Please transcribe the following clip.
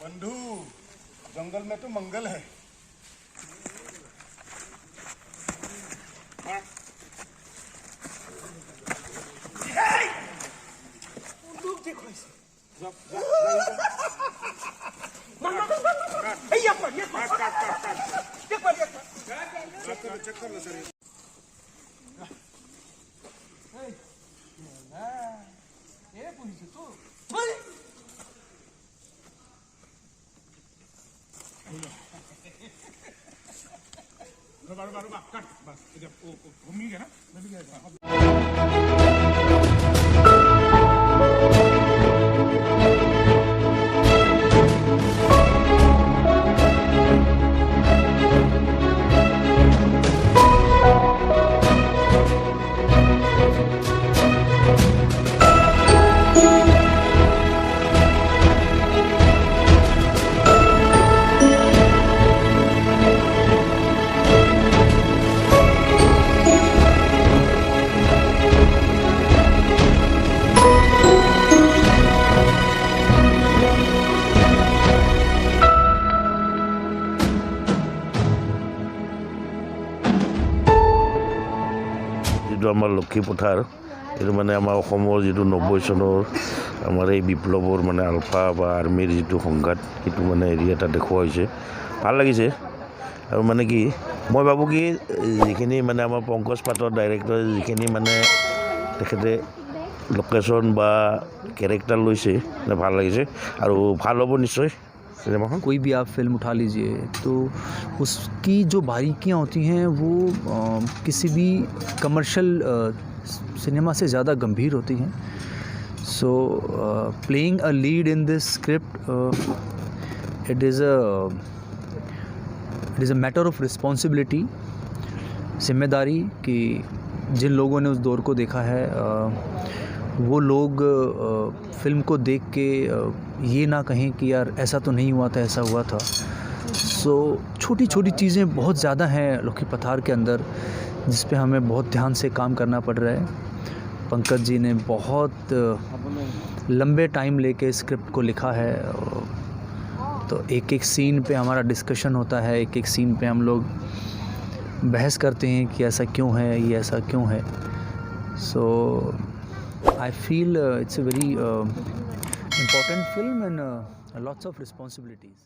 बंधु जंगल में तो मंगल है। चेक कर लो सर। ये पुलिस तो रुबा कट बस इधर वो घूमी गया ना मैं भी गया। আমাৰ লক্ষীপথাৰ এইটো মানে আমাৰ অসমৰ যিটো 90 চনৰ আমাৰ এই বিপ্লৱৰ মানে আলফা বা আৰ্মিৰ যিটো সংঘাত সেইটো মানে এৰিয়া এটা দেখুওৱা হৈছে ভাল লাগিছে আৰু মানে কি মই ভাবোঁ কি যিখিনি মানে আমাৰ পংকজ পাতৰ ডাইৰেক্টৰ যিখিনি মানে তেখেতে লোকেশ্যন বা কেৰেক্টাৰ লৈছে ভাল লাগিছে আৰু ভাল হ'ব নিশ্চয়। कोई भी आप फिल्म उठा लीजिए तो उसकी जो बारीकियाँ होती हैं वो किसी भी कमर्शियल सिनेमा से ज़्यादा गंभीर होती हैं। सो playing a lead in this script it is a matter of responsibility, जिम्मेदारी कि जिन लोगों ने उस दौर को देखा है वो लोग फिल्म को देख के ये ना कहें कि यार ऐसा तो नहीं हुआ था, ऐसा हुआ था। सो छोटी छोटी चीज़ें बहुत ज़्यादा हैं लखीपथार के अंदर जिस पे हमें बहुत ध्यान से काम करना पड़ रहा है। पंकज जी ने बहुत लंबे टाइम लेके स्क्रिप्ट को लिखा है, तो एक एक सीन पे हमारा डिस्कशन होता है, एक एक सीन पे हम लोग बहस करते हैं कि ऐसा क्यों है, ये ऐसा क्यों है। सो I feel it's a very important film and lots of responsibilities.